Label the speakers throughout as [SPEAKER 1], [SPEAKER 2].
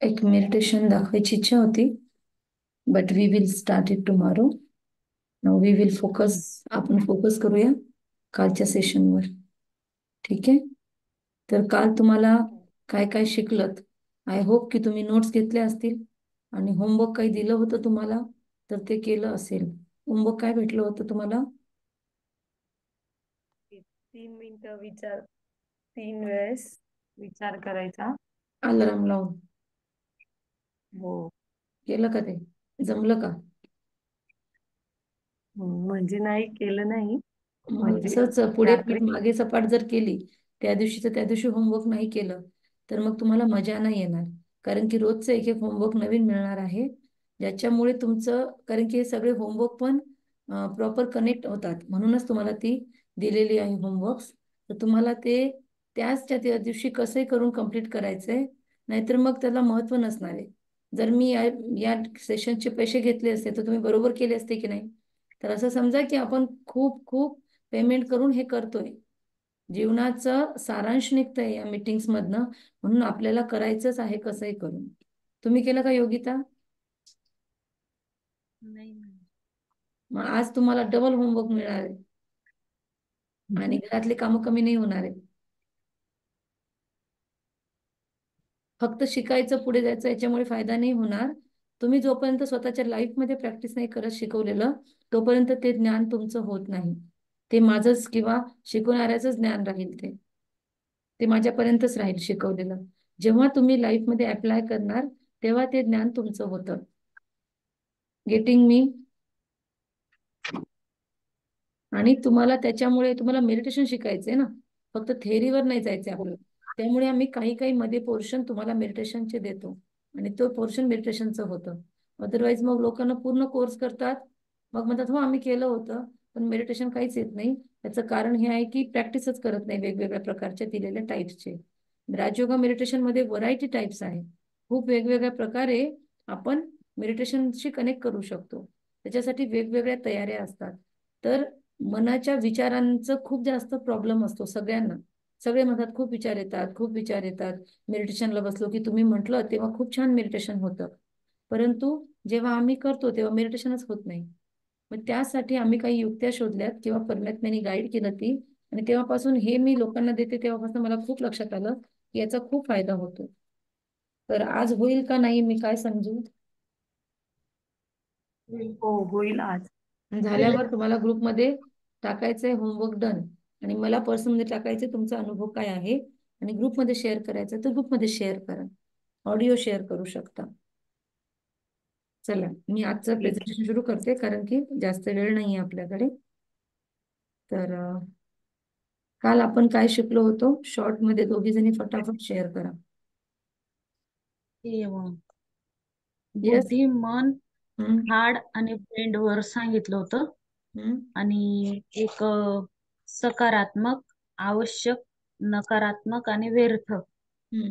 [SPEAKER 1] एक मेडिटेशन दाखवायची इच्छा होती, but we will start it tomorrow. Now we will focus. आपण फोकस करूया कालच्या सेशनवर. ठीक आहे. तर काल तुम्हाला काय काय शिकलत? आय होप की तुम्ही नोट्स घेतल्या असतील आणि होमवर्क काही दिलं होतं तुम्हाला तर ते केलं असेल. होमवर्क काय भेटलं होतं तुम्हाला?
[SPEAKER 2] 3 मिनिटं विचार, 3 वेळेस विचार करायचा.
[SPEAKER 1] अलार्म लावून
[SPEAKER 2] हो.
[SPEAKER 1] केलं का? ते जमलं का?
[SPEAKER 2] म्हणजे नाही केलं नाही.
[SPEAKER 1] मग
[SPEAKER 2] म्हणजे
[SPEAKER 1] असंच पुढे
[SPEAKER 2] रात्री
[SPEAKER 1] पीठ मागे सपाट जर केली, त्या दिवशीचं त्या दिवशी होमवर्क नाही केलं तर मग तुम्हाला मजा नाही येणार. कारण की रोजचं एक एक होमवर्क नवीन मिळणार आहे, ज्याच्यामुळे तुमचं, कारण की हे सगळे होमवर्क पण प्रॉपर कनेक्ट होतात, म्हणूनच तुम्हाला ती दिलेली आहे होमवर्क्स. तर तुम्हाला ते त्याच त्या दिवशी कसंही करून कंप्लीट करायचंय, नाहीतर मग त्याला महत्त्व नसणार आहे. जर मी या सेशनचे पैसे घेतले असते तर तुम्ही बरोबर केले असते की नाही? तर असं समजा की आपण खूप खूप पेमेंट करून हे करतोय. जीवनाचं सारांश निघतंय या मीटिंग्स मधनं, म्हणून आपल्याला करायचंच आहे कसंही करून. तुम्ही केलं का योगिता?
[SPEAKER 2] नाही नाही.
[SPEAKER 1] मग आज तुम्हाला डबल होमवर्क मिळणार आहे आणि घरातले कामं कमी नाही होणार आहेत. फक्त शिकायचं, पुढे जायचं, याच्यामुळे फायदा नाही होणार. तुम्ही जोपर्यंत स्वतःच्या लाईफमध्ये प्रॅक्टिस नाही करत शिकवलेलं, तोपर्यंत ते ज्ञान तुमचं होत नाही. ते माझंच किंवा शिकवणाऱ्याच ज्ञान राहील. ते माझ्यापर्यंतच राहील शिकवलेलं. जेव्हा तुम्ही लाईफमध्ये अप्लाय करणार तेव्हा ते ज्ञान तुमचं होतं. Getting me? आणि तुम्हाला त्याच्यामुळे तुम्हाला मेडिटेशन शिकायचंय ना, फक्त थेअरीवर नाही जायचंय आपल्याला. त्यामुळे आम्ही काही काही मध्ये पोर्शन तुम्हाला मेडिटेशनचे देतो आणि तो पोर्शन मेडिटेशनचं होतं. अदरवाईज मग लोकांना पूर्ण कोर्स करतात, मग म्हणतात हो आम्ही केलं होतं पण मेडिटेशन काहीच येत नाही. त्याचं कारण हे आहे की प्रॅक्टिसच करत नाही वेगवेगळ्या प्रकारच्या दिलेल्या टाईप्सचे. राजयोगा मेडिटेशन मध्ये व्हरायटी टाईप्स आहे. खूप वेगवेगळ्या प्रकारे आपण मेडिटेशनशी कनेक्ट करू शकतो. त्याच्यासाठी वेगवेगळ्या तयाऱ्या असतात. तर मनाच्या विचारांचं खूप जास्त प्रॉब्लेम असतो सगळ्यांना. सगळे म्हणतात खूप विचार येतात, खूप विचार येतात. मेडिटेशनला बसलो की तुम्ही म्हटलं तेव्हा खूप छान मेडिटेशन होतं, परंतु जेव्हा आम्ही करतो तेव्हा मेडिटेशनच होत नाही. मग त्यासाठी आम्ही काही युक्त्या शोधल्यात किंवा परमात्म्याने गाईड केलं ती, आणि तेव्हापासून हे मी लोकांना देते तेव्हापासून मला खूप लक्षात आलं की याचा खूप फायदा होतो. तर आज होईल का नाही मी काय समजू?
[SPEAKER 2] हो होईल आज.
[SPEAKER 1] झाल्यावर तुम्हाला ग्रुपमध्ये टाकायचंय होमवर्क डन, आणि मला पर्सनमध्ये टाकायचे तुमचा अनुभव काय आहे, आणि ग्रुपमध्ये शेअर करायचं तर ग्रुपमध्ये शेअर करा. ऑडिओ शेअर करू शकता. चला मी आजचं
[SPEAKER 2] ठीक आहे.
[SPEAKER 1] प्रेझेंटेशन सुरू करते कारण की जास्त वेळ नाही आहे आपल्याकडे. तर काल आपण काय शिकलो होतो शॉर्ट मध्ये, दोघी जणी फटाफट शेअर करा.
[SPEAKER 2] हे मग
[SPEAKER 1] येस.
[SPEAKER 2] बुद्धी, मन,
[SPEAKER 1] हम्म.
[SPEAKER 2] हाड आणि ब्रेन वर सांगितलं होतं.
[SPEAKER 1] हम्म.
[SPEAKER 2] आणि एक सकारात्मक, आवश्यक, नकारात्मक आणि व्यर्थ
[SPEAKER 1] हम्म.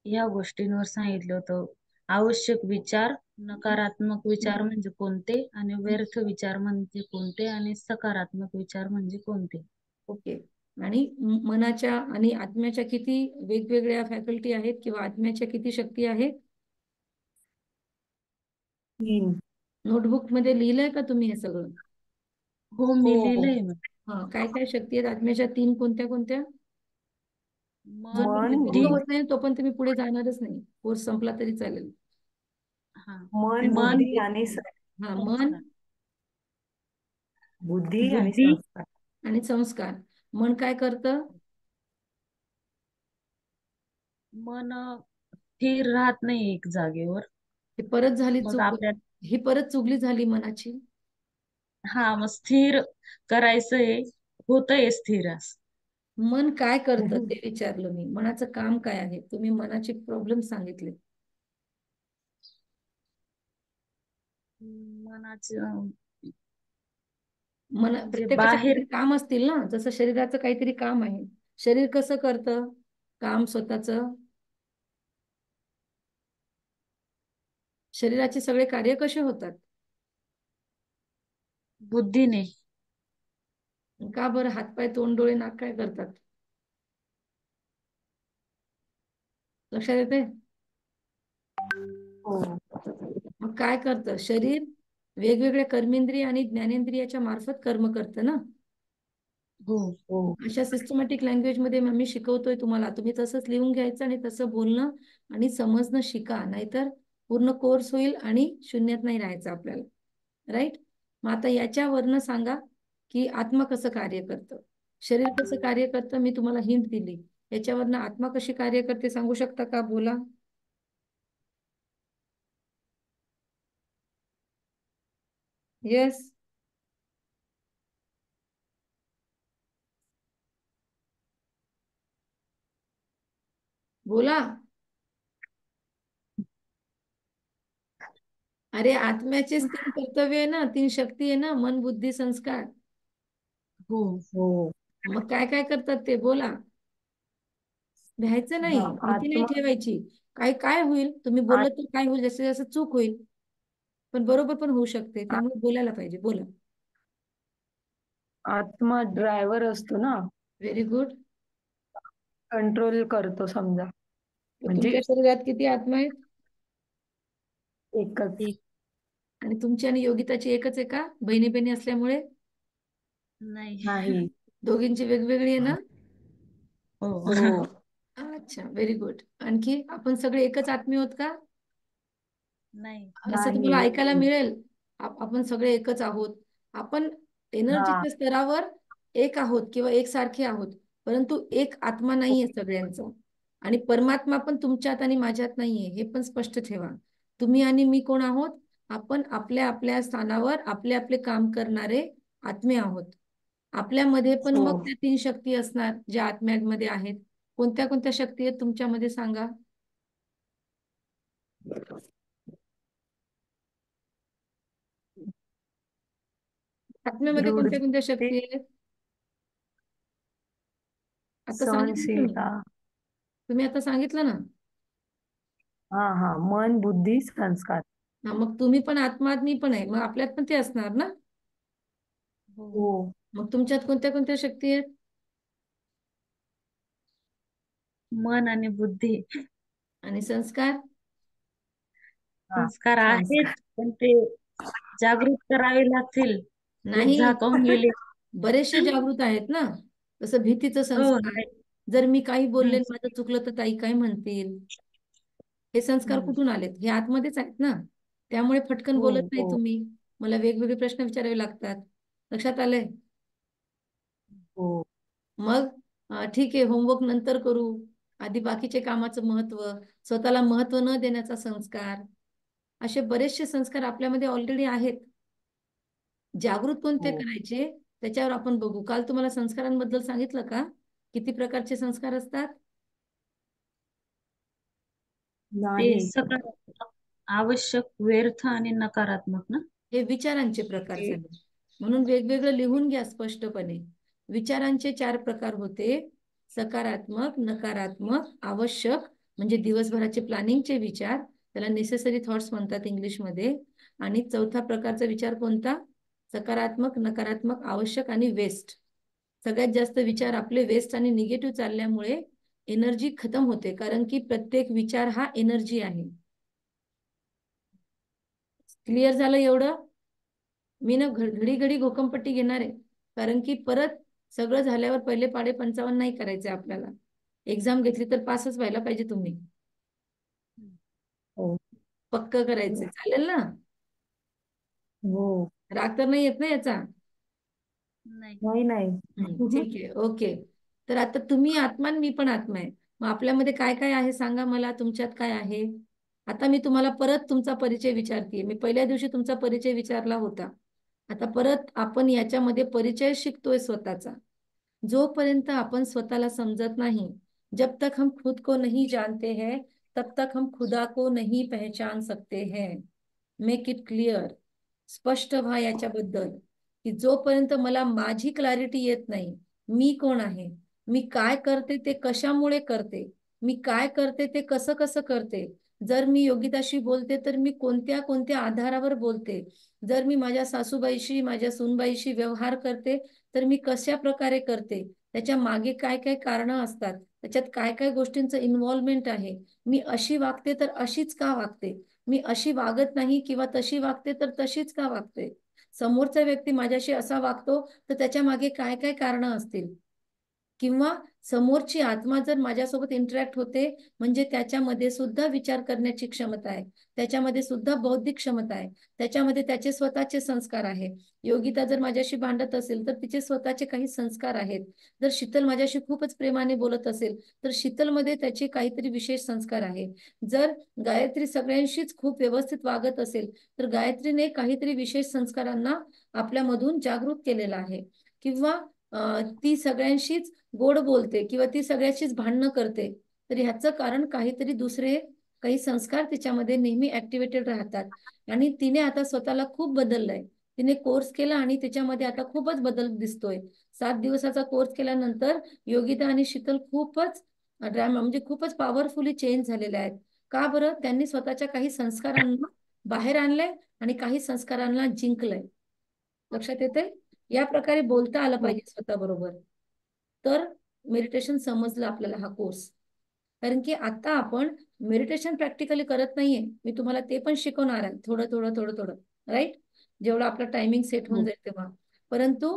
[SPEAKER 2] या गोष्टींवर सांगितलं होतं. आवश्यक विचार, नकारात्मक विचार म्हणजे कोणते, आणि व्यर्थ विचार म्हणजे कोणते, आणि सकारात्मक विचार म्हणजे कोणते.
[SPEAKER 1] ओके. आणि मनाच्या आणि आत्म्याच्या किती वेगवेगळ्या फॅकल्टी आहेत किंवा आत्म्याच्या किती शक्ती आहेत?
[SPEAKER 2] 3.
[SPEAKER 1] नोटबुक मध्ये लिहिलंय का तुम्ही हे सगळं?
[SPEAKER 2] हो मी
[SPEAKER 1] हो.
[SPEAKER 2] लिहिलंय मग.
[SPEAKER 1] हा, काय काय शक्ती आहेत आत्म्याच्या? 3 कोणत्या कोणत्या?
[SPEAKER 2] मन,
[SPEAKER 1] जोपर्यंत
[SPEAKER 2] बुद्धी.
[SPEAKER 1] पूर्ण होत नाही तोपर्यंत तुम्ही पुढे जाणारच नाही, कोर्स संपला तरी चालेल.
[SPEAKER 2] हा.
[SPEAKER 1] आणि
[SPEAKER 2] मन, बुद्धी आणि
[SPEAKER 1] हा, मन,
[SPEAKER 2] संस्कार. बुद्धी आणि
[SPEAKER 1] बुद्धी
[SPEAKER 2] संस्कार.
[SPEAKER 1] आणि संस्कार. मन काय करतं?
[SPEAKER 2] मन स्थिर राहत नाही एक जागेवर.
[SPEAKER 1] हे परत झाली
[SPEAKER 2] मग
[SPEAKER 1] चूक.
[SPEAKER 2] आपल्या
[SPEAKER 1] ही परत चुगली झाली मनाची.
[SPEAKER 2] मग स्थिर करायचंय, होतंय स्थिर असं.
[SPEAKER 1] मन काय करतं ते विचारलं मी. मनाचं काम काय आहे? तुम्ही मनाचे प्रॉब्लेम सांगितले.
[SPEAKER 2] मनाचं
[SPEAKER 1] मन
[SPEAKER 2] म्हणजे
[SPEAKER 1] प्रत्येकाचे
[SPEAKER 2] बाहेर.
[SPEAKER 1] काहीतरी काम असतील ना, जसं शरीराचं काहीतरी काम आहे. शरीर कसं करतं काम स्वतःचं? शरीराचे सगळे कार्य कसे होतात?
[SPEAKER 2] बुद्धीने.
[SPEAKER 1] का बरं? हातपाय, तोंड, डोळे, नाक काय करतात? लक्षात येते?
[SPEAKER 3] हो
[SPEAKER 1] मग काय करतं शरीर? वेगवेगळ्या कर्मेंद्रिय आणि ज्ञानेंद्रियाच्या मार्फत कर्म करतं ना.
[SPEAKER 2] हो.
[SPEAKER 3] हो
[SPEAKER 1] अशा सिस्टमॅटिक लँग्वेज मध्ये मी शिकवतोय तुम्हाला, तुम्ही तसंच लिहून घ्यायचं आणि तसं बोलणं आणि समजणं शिका, नाहीतर पूर्ण कोर्स होईल आणि शून्यात नाही राहायचं आपल्याला. राईट? मग आता याच्यावरनं सांगा की आत्मा कसं कार्य करतं, शरीर कसं कार्य करतं. मी तुम्हाला हिंट दिली, याच्यावरनं आत्मा कशी कार्य करते सांगू शकता का? बोला. येस, बोला. अरे आत्म्याचेच 3 कर्तव्य आहे ना, 3 शक्ती आहे ना, मन बुद्धी संस्कार.
[SPEAKER 2] हो.
[SPEAKER 3] हो.
[SPEAKER 1] मग काय काय करतात ते बोला. भ्यायचं
[SPEAKER 3] हा
[SPEAKER 1] नाही, भीती नाही
[SPEAKER 3] आत्मा
[SPEAKER 1] ठेवायची. काय काय होईल तुम्ही बोललं तर काय होईल, जसं जसं चूक होईल, पण बरोबर पण होऊ शकते,
[SPEAKER 3] आ-
[SPEAKER 1] त्यामुळे बोलायला पाहिजे. बोला.
[SPEAKER 3] आत्मा ड्रायव्हर असतो ना,
[SPEAKER 1] व्हेरी गुड.
[SPEAKER 3] कंट्रोल करतो समजा. म्हणजे
[SPEAKER 1] तुमच्या शरीरात किती आत्मा आहेत?
[SPEAKER 3] एकच.
[SPEAKER 2] एक.
[SPEAKER 1] आणि तुमची आणि योगिताची एकच आहे का, बहिणी बहिणी असल्यामुळे?
[SPEAKER 2] नाही.
[SPEAKER 3] नाही.
[SPEAKER 1] दोघींची वेगवेगळी आहे ना?
[SPEAKER 2] हो.
[SPEAKER 3] हो.
[SPEAKER 1] अच्छा, व्हेरी गुड. आणखी आपण सगळे एकच आत्मे आहोत का?
[SPEAKER 2] नाही.
[SPEAKER 1] असं
[SPEAKER 3] नाही.
[SPEAKER 1] तुम्हाला ऐकायला मिळेल. आपण सगळे एकच आहोत. आपण
[SPEAKER 3] हा.
[SPEAKER 1] एनर्जीच्या स्तरावर एक आहोत किंवा एकसारखे आहोत, परंतु एक आत्मा नाहीये सगळ्यांचा. आणि परमात्मा पण तुमच्यात आणि माझ्यात नाहीये, हे पण स्पष्ट ठेवा. तुम्ही आणि मी कोण आहोत? आपण आपल्या आपल्या स्थानावर आपले आपले काम करणारे आत्मे आहोत. आपल्यामध्ये पण
[SPEAKER 3] हो.
[SPEAKER 1] मग त्या 3 शक्ती असणार ज्या आत्म्यांमध्ये आहेत. कोणत्या कोणत्या शक्ती आहेत तुमच्यामध्ये सांगा? आत्म्यामध्ये कोणत्या कोणत्या
[SPEAKER 3] दृढते,
[SPEAKER 1] शक्ती आहेत? आता सांगितलं तुम्ही.
[SPEAKER 3] सहनशीलता.
[SPEAKER 1] तुम्ही आता सांगितलं ना.
[SPEAKER 3] हा हा, मन बुद्धी संस्कार.
[SPEAKER 1] हा, मग तुम्ही पण आत्मा, मी पण आहे, मग आपल्यात पण ते असणार ना.
[SPEAKER 2] हो.
[SPEAKER 3] हो.
[SPEAKER 1] मग तुमच्यात कोणत्या कोणत्या शक्ती आहेत?
[SPEAKER 2] मन आणि बुद्धी.
[SPEAKER 1] आणि संस्कार?
[SPEAKER 3] हा,
[SPEAKER 2] संस्कार आहेत,
[SPEAKER 3] संस्कार.
[SPEAKER 2] पण ते जागृत करावे लागतील. ते
[SPEAKER 1] नाही,
[SPEAKER 2] झाकावून गेले.
[SPEAKER 1] बरेचसे जागृत आहेत ना. जसं भीतीचं
[SPEAKER 2] हो.
[SPEAKER 1] संस्कार.
[SPEAKER 2] नाही.
[SPEAKER 1] जर मी काही बोलले
[SPEAKER 2] हम्म.
[SPEAKER 1] आणि माझं चुकलं तर ताई काय म्हणतील? हे संस्कार
[SPEAKER 2] हम्म.
[SPEAKER 1] कुठून आलेत? हे आतमध्येच आहेत ना. त्यामुळे फटकन
[SPEAKER 3] हो.
[SPEAKER 1] बोलत नाही
[SPEAKER 3] हो.
[SPEAKER 1] तुम्ही. मला वेगवेगळे प्रश्न विचारावे लागतात. लक्षात आलंय?
[SPEAKER 3] हो.
[SPEAKER 1] मग ठीक आहे, होमवर्क नंतर करू, आधी बाकीचे कामाचं महत्व, स्वतःला महत्व न देण्याचा संस्कार, असे बरेचसे संस्कार आपल्यामध्ये ऑलरेडी आहेत. जागृत कोणते
[SPEAKER 3] हो.
[SPEAKER 1] करायचे त्याच्यावर आपण बघू. काल तुम्हाला संस्कारांबद्दल सांगितलं का, किती प्रकारचे संस्कार असतात?
[SPEAKER 2] ते
[SPEAKER 3] नाही.
[SPEAKER 2] सकारात्मक, आवश्यक, व्यर्थ आणि नकारात्मक ना.
[SPEAKER 1] हे विचारांचे प्रकार
[SPEAKER 3] ते
[SPEAKER 1] झाले. म्हणून वेगवेगळं लिहून घ्या स्पष्टपणे. विचारांचे 4 प्रकार होते: सकारात्मक, नकारात्मक, आवश्यक म्हणजे दिवसभराचे प्लॅनिंगचे विचार, त्याला नेसेसरी थॉट्स म्हणतात इंग्लिशमध्ये. आणि चौथा प्रकारचा विचार कोणता? सकारात्मक, नकारात्मक, आवश्यक आणि वेस्ट. सगळ्यात जास्त विचार आपले वेस्ट आणि निगेटिव्ह चालल्यामुळे एनर्जी खतम होते, कारण की प्रत्येक विचार हा एनर्जी आहे. क्लिअर झालं एवढं? मी ना घडी घडी घोकंपट्टी घेणार आहे, कारण की परत सगळं झाल्यावर पहिले पाढे 55 नाही करायचे आपल्याला. एक्झाम घेतली तर पासच व्हायला पाहिजे तुम्ही.
[SPEAKER 3] हो.
[SPEAKER 1] पक्क करायचे, चालेल ना?
[SPEAKER 3] हो.
[SPEAKER 1] राग तर नाही येत ना याचा?
[SPEAKER 2] नाही.
[SPEAKER 3] नाही नाही.
[SPEAKER 1] ठीक आहे, ओके. तर आता तुम्ही आत्मा आणि मी पण आत्मा आहे. मग आपल्यामध्ये काय काय आहे सांगा मला, तुमच्यात काय आहे? आता मी तुम्हाला परत तुमचा परिचय विचारते. मी पहिल्या दिवशी तुमचा परिचय विचारला होता. आता परत आपण याच्यामध्ये परिचय शिकतोय स्वतःचा. जोपर्यंत आपण स्वतःला समजत नाही, जब तक हम खुद को नहीं जानते हैं, तब तक हम खुदा को नहीं पहचान सकते हैं. Make it clear. स्पष्ट व्हा याच्याबद्दल, की जोपर्यंत मला माझी क्लॅरिटी येत नाही, मी कोण आहे, मी काय करते ते कशामुळे करते, मी काय करते ते कसं कसं करते, जर मी योगिताशी बोलते तर मी कोणत्या कोणत्या आधारावर बोलते, जर मी माझ्या सासूबाईशी माझ्या सूनबाईशी व्यवहार करते तर मी कशा प्रकारे करते, त्याच्या मागे काय काय कारणं असतात, त्याच्यात काय काय गोष्टींचं इन्व्हॉल्वमेंट आहे, मी अशी वागते तर अशीच का वागते, मी अशी वागत नाही किंवा तशी वागते तर तशीच का वागते, समोरचा व्यक्ती माझ्याशी असा वागतो तर त्याच्या मागे काय काय कारणं असतील, किंवा समोरची आत्मा जर माझ्यासोबत इंटरॅक्ट होते म्हणजे त्याच्यामध्ये सुद्धा विचार करण्याची क्षमता आहे, त्याच्यामध्ये सुद्धा बौद्धिक क्षमता आहे, त्याच्यामध्ये त्याचे स्वतःचे संस्कार आहे. योगिता जर माझ्याशी भांडत असेल तर तिचे स्वतःचे काही संस्कार आहेत. जर शीतल माझ्याशी खूपच प्रेमाने बोलत असेल तर शीतलमध्ये त्याचे काहीतरी विशेष संस्कार आहे. जर गायत्री सगळ्यांशीच खूप व्यवस्थित वागत असेल तर गायत्रीने काहीतरी विशेष संस्कारांना आपल्यामधून जागृत केलेला आहे. किंवा ती सगळ्यांशीच गोड बोलते किंवा ती सगळ्याशीच भांडणं करते, तर ह्याचं कारण काहीतरी दुसरे काही संस्कार तिच्यामध्ये नेहमी ऍक्टिव्हेटेड राहतात. आणि तिने आता स्वतःला खूप बदललंय. तिने कोर्स केला आणि त्याच्यामध्ये आता खूपच बदल दिसतोय. 7 दिवसाचा कोर्स केल्यानंतर योगिता आणि शीतल खूपच ड्रामा म्हणजे खूपच पॉवरफुली चेंज झालेले आहेत. का बरं? त्यांनी स्वतःच्या काही संस्कारांना बाहेर आणलंय आणि काही संस्कारांना जिंकलंय. लक्षात येते? या प्रकारे बोलता आलं
[SPEAKER 3] हो
[SPEAKER 1] पाहिजे स्वतः बरोबर, तर मेडिटेशन समजलं आपल्याला हा कोर्स. कारण की आता आपण मेडिटेशन प्रॅक्टिकली करत नाहीये, मी तुम्हाला ते पण शिकवणार आहे थोडं थोडं थोडं थोडं, राईट, जेवढं आपलं टायमिंग सेट होऊन
[SPEAKER 3] हो
[SPEAKER 1] जाईल तेव्हा. परंतु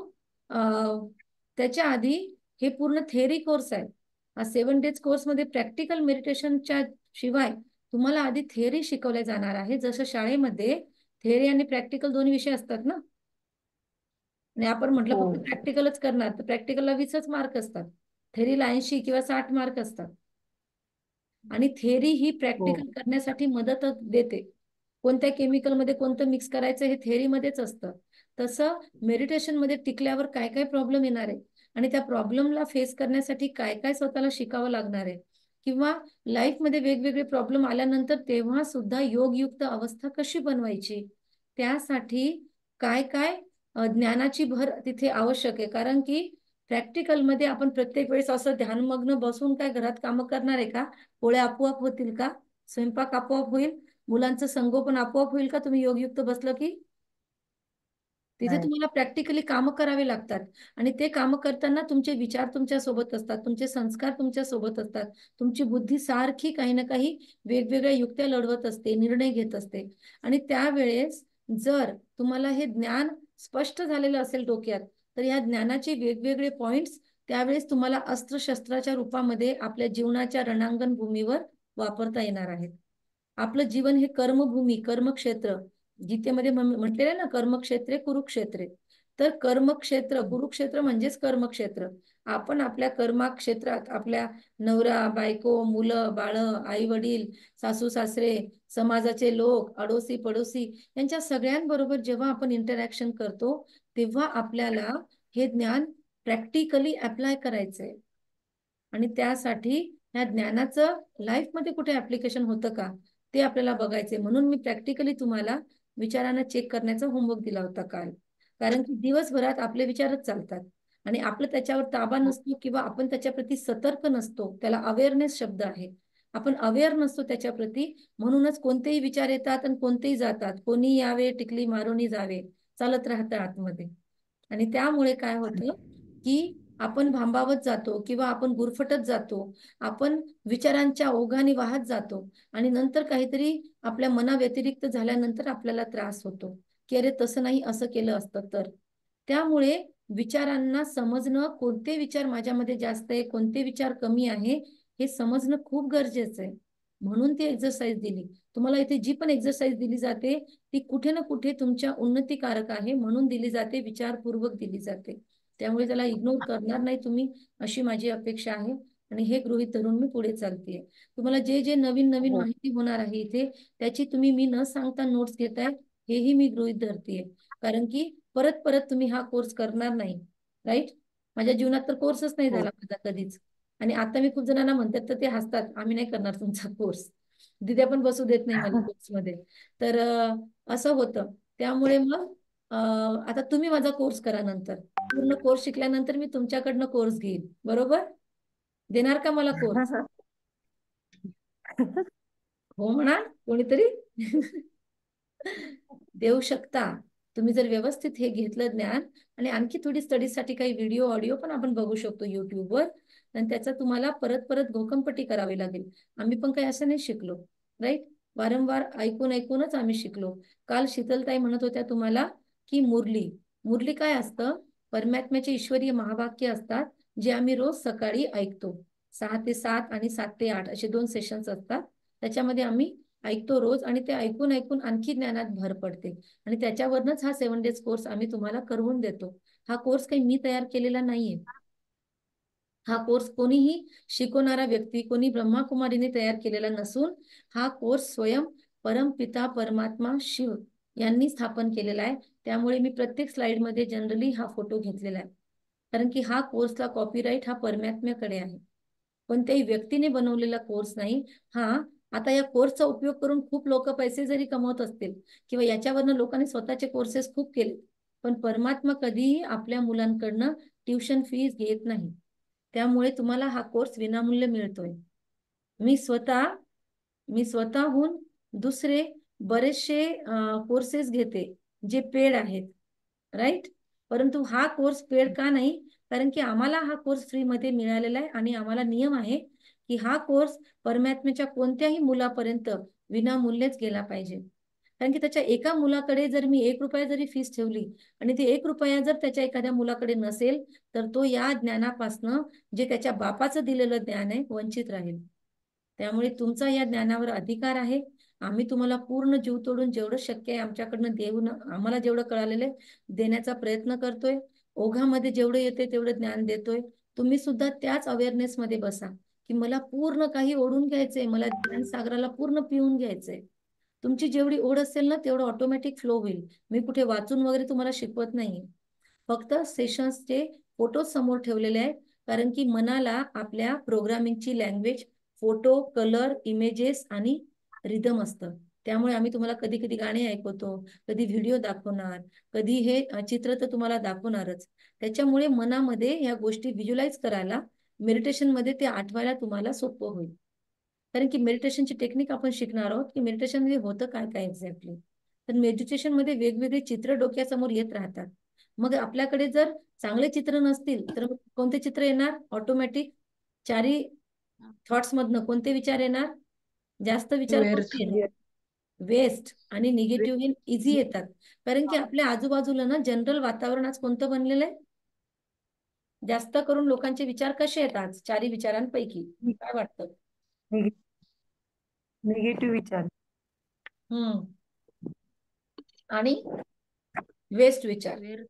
[SPEAKER 1] त्याच्या आधी हे पूर्ण थेअरी कोर्स आहे. हा 7 डेज कोर्समध्ये प्रॅक्टिकल मेडिटेशनच्या शिवाय तुम्हाला आधी थेअरी शिकवल्या जाणार आहे. जसं शाळेमध्ये थेअरी आणि प्रॅक्टिकल दोन्ही विषय असतात ना, आणि आपण म्हटलं
[SPEAKER 3] हो
[SPEAKER 1] फक्त प्रॅक्टिकलच करणार तर प्रॅक्टिकलला 20च मार्क असतात, थेरीला 80 किंवा 60 मार्क असतात. आणि थेरी ही
[SPEAKER 3] हो
[SPEAKER 1] प्रॅक्टिकल करण्यासाठी मदत देते. कोणत्या केमिकलमध्ये कोणतं मिक्स करायचं हे थेरीमध्येच असतं. तसं मेडिटेशनमध्ये टिकल्यावर काय काय प्रॉब्लेम येणार आहे आणि त्या प्रॉब्लेमला फेस करण्यासाठी काय काय स्वतःला शिकावं लागणार आहे, किंवा लाईफमध्ये वेगवेगळे प्रॉब्लेम आल्यानंतर तेव्हा सुद्धा योगयुक्त अवस्था कशी बनवायची, त्यासाठी काय काय ज्ञानाची भर तिथे आवश्यक आहे. कारण की प्रॅक्टिकलमध्ये आपण प्रत्येक वेळेस असं ध्यानमग्न बसून काय घरात कामं करणार आहे का? पोळ्या आपोआप होतील का? स्वयंपाक आपोआप होईल? मुलांचं संगोपन आपोआप होईल का तुम्ही योगयुक्त बसलं की? तिथे
[SPEAKER 3] नाही
[SPEAKER 1] तुम्हाला प्रॅक्टिकली कामं करावे लागतात. आणि ते कामं करताना तुमचे विचार तुमच्या सोबत असतात, तुमचे संस्कार तुमच्या सोबत असतात, तुमची बुद्धी सारखी काही ना काही वेगवेगळ्या युक्त्या लढवत असते, निर्णय घेत असते. आणि त्यावेळेस जर तुम्हाला हे ज्ञान स्पष्ट झालेलं असेल डोक्यात, तर या ज्ञानाचे वेगवेगळे पॉइंट्स त्यावेळेस तुम्हाला अस्त्रशस्त्राच्या रूपामध्ये आपल्या जीवनाच्या रणांगण भूमीवर वापरता येणार आहेत. आपलं जीवन हे कर्मभूमी, कर्मक्षेत्र, गीतेमध्ये म्हटलेलं आहे ना, कर्मक्षेत्रे कुरुक्षेत्रे. तर कर्मक्षेत्र कुरुक्षेत्र म्हणजेच कर्मक्षेत्र. आपण आपल्या कर्मक्षेत्रात आपल्या नवरा बायको मुलं बाळ आई वडील सासू सासरे समाजाचे लोक अडोसी पडोसी यांच्या सगळ्यांबरोबर जेव्हा आपण इंटरॅक्शन करतो तेव्हा आपल्याला हे ज्ञान प्रॅक्टिकली अप्लाय करायचंय. आणि त्यासाठी ह्या ज्ञानाचं लाईफमध्ये कुठे ऍप्लिकेशन होतं का ते आपल्याला बघायचंय. म्हणून मी प्रॅक्टिकली तुम्हाला विचारांना चेक करण्याचा होमवर्क दिला होता काल. कारण की दिवसभरात आपले विचारच चालतात आणि आपलं त्याच्यावर ताबा नसतो किंवा आपण त्याच्याप्रती सतर्क नसतो. त्याला अवेअरनेस शब्द आहे. आपण अवेअर नसतो त्याच्याप्रती, म्हणूनच कोणतेही विचार येतात आणि कोणतेही जातात. कोणी यावे टिकली मारोनी जावे चालत राहतं आतमध्ये. आणि त्यामुळे काय होतं की आपण भांबावत जातो किंवा आपण गुरफटत जातो, आपण विचारांच्या ओघाने वाहत जातो आणि नंतर काहीतरी आपल्या मनाव्यतिरिक्त झाल्यानंतर आपल्याला त्रास होतो की अरे तसं नाही असं केलं असतं तर. त्यामुळे विचारांना समजणं, कोणते विचार माझ्यामध्ये जास्त आहे कोणते विचार कमी आहे हे समजणं खूप गरजेचं आहे. म्हणून ती एक्सरसाइज दिली तुम्हाला. इथे जी पण एक्सरसाइज दिली जाते ती कुठे ना कुठे तुमच्या उन्नतीकारक आहे म्हणून दिली जाते, विचारपूर्वक दिली जाते. त्यामुळे त्याला इग्नोर करणार नाही तुम्ही अशी माझी अपेक्षा आहे. आणि हे गृहीत धरून मी पुढे चालतेय. तुम्हाला जे जे नवीन नवीन
[SPEAKER 3] हो
[SPEAKER 1] माहिती होणार आहे इथे त्याची तुम्ही मी न सांगता नोट्स घेताय हेही मी गृहीत धरतेय. कारण की परत परत तुम्ही हा कोर्स करणार नाही, राईट. माझ्या जीवनात तर कोर्सच नाही
[SPEAKER 3] हो
[SPEAKER 1] झाला माझा कधीच. आणि आता मी खूप जणांना म्हणतात तर ते हसतात, आम्ही नाही करणार तुमचा कोर्स, दिद्या पण बसू देत नाही मला कोर्समध्ये. तर असं होतं. त्यामुळे मग आता तुम्ही माझा कोर्स करा, नंतर पूर्ण कोर्स शिकल्यानंतर मी तुमच्याकडनं कोर्स घेईन, बरोबर? देणार का मला कोर्स? हो म्हणा कोणीतरी. देऊ शकता तुम्ही जर व्यवस्थित हे घेतलं ज्ञान. आणि आणखी थोडी स्टडीजसाठी काही व्हिडिओ ऑडिओ पण आपण बघू शकतो युट्यूबवर. आणि त्याचा तुम्हाला परत परत घोकंपट्टी करावी लागेल. आम्ही पण काही असं नाही शिकलो, राईट. वारंवार ऐकून ऐकूनच आम्ही शिकलो. काल शीतलताई म्हणत होत्या तुम्हाला की मुरली, मुरली काय असतं? परमात्म्याचे ईश्वरीय महावाक्य असतात, जे आम्ही रोज सकाळी ऐकतो. 6 ते 7 आणि 7 ते 8 असे 2 सेशन्स असतात. त्याच्यामध्ये आम्ही ऐकतो रोज, आणि ते ऐकून ऐकून आणखी ज्ञानात भर पडते. आणि त्याच्यावरच हा 7 डेज कोर्स आम्ही तुम्हाला करवून देतो. हा कोर्स काही मी तयार केलेला नाहीये. हा कोर्स कोणीही शिकवणारा व्यक्ती, कोणी ब्रह्माकुमारीने तयार केलेला नसून हा कोर्स स्वयं परमपिता परमात्मा शिव यांनी स्थापन केलेला आहे. त्यामुळे मी प्रत्येक स्लाइडमध्ये जनरली हा फोटो घेतलेला आहे, कारण की हा कोर्सला कॉपीराईट हा परमात्म्याकडे आहे, कोणत्याही व्यक्तीने बनवलेला कोर्स नाही हा. आता या कोर्सचा उपयोग करून खूप लोक पैसे जरी कमवत असतील किंवा याच्यावरनं लोकांनी स्वतःचे कोर्सेस खूप केले, पण परमात्मा कधीही आपल्या मुलांकडनं ट्युशन फीस घेत नाही. त्यामुळे तुम्हाला हा कोर्स विनामूल्य मिळतोय. मी स्वतः मी स्वतःहून दुसरे बरेचसे कोर्सेस घेते जे पेड आहेत, राईट. परंतु हा कोर्स पेड का नाही? कारण की आम्हाला हा कोर्स फ्रीमध्ये मिळालेला आहे आणि आम्हाला नियम आहे की हा कोर्स परमात्म्याच्या कोणत्याही मुलापर्यंत विनामूल्यच गेला पाहिजे. कारण की त्याच्या एका मुलाकडे जर मी 1 रुपया जरी फीस ठेवली आणि ते 1 रुपया जर त्याच्या एखाद्या मुलाकडे नसेल, तर तो या ज्ञानापासनं, जे त्याच्या बापाचं दिलेलं ज्ञान आहे, वंचित राहील. त्यामुळे तुमचा या ज्ञानावर अधिकार आहे. आम्ही तुम्हाला पूर्ण जीव तोडून जेवढं शक्य आहे आमच्याकडनं देऊन, आम्हाला जेवढं कळालेलं आहे देण्याचा प्रयत्न करतोय. ओघामध्ये जेवढं येते तेवढं ज्ञान देतोय. तुम्ही सुद्धा त्याच अवेअरनेस मध्ये बसा की मला पूर्ण काही ओढून घ्यायचंय, मला ज्ञान सागराला पूर्ण पिऊन घ्यायचंय. तुमची जेवढी ओढ असेल ना तेवढं ऑटोमॅटिक फ्लो होईल. मी कुठे वाचून वगैरे तुम्हाला शिकवत नाहीये, फक्त सेशन्सचे फोटो समोर ठेवलेले आहेत. कारण की मनाला आपल्या प्रोग्रामिंगची लँग्वेज फोटो, कलर, इमेजेस आणि रिदम असतं. त्यामुळे आम्ही तुम्हाला कधी कधी गाणी ऐकवतो, कधी व्हिडिओ दाखवणार, कधी हे चित्र तर तुम्हाला दाखवणारच. त्याच्यामुळे मनामध्ये ह्या गोष्टी व्हिज्युअलाइज करायला, मेडिटेशन मध्ये ते आठवायला तुम्हाला सोपं होईल. कारण की मेडिटेशनची टेक्निक आपण शिकणार आहोत की मेडिटेशन मध्ये होतं काय काय एक्झॅक्टली. तर मेडिटेशन मध्ये वेगवेगळे चित्र डोक्यासमोर येत राहतात. मग आपल्याकडे जर चांगले चित्र नसतील तर कोणते चित्र येणार? ऑटोमॅटिक चारी थॉट्स मधनं कोणते विचार येणार? जास्त विचार
[SPEAKER 2] व्यर्थ.
[SPEAKER 1] कोणते येणार? वेस्ट आणि निगेटिव्ह हे इझी येतात. कारण की आपल्या आजूबाजूला ना जनरल वातावरण आज कोणतं बनलेलं आहे? जास्त करून लोकांचे विचार कसे येतात चारी विचारांपैकी? काय वाटतं?
[SPEAKER 3] निगेटिव्ह विचार.
[SPEAKER 1] हम्म. आणि वेस्ट विचार.
[SPEAKER 2] व्यर्थ.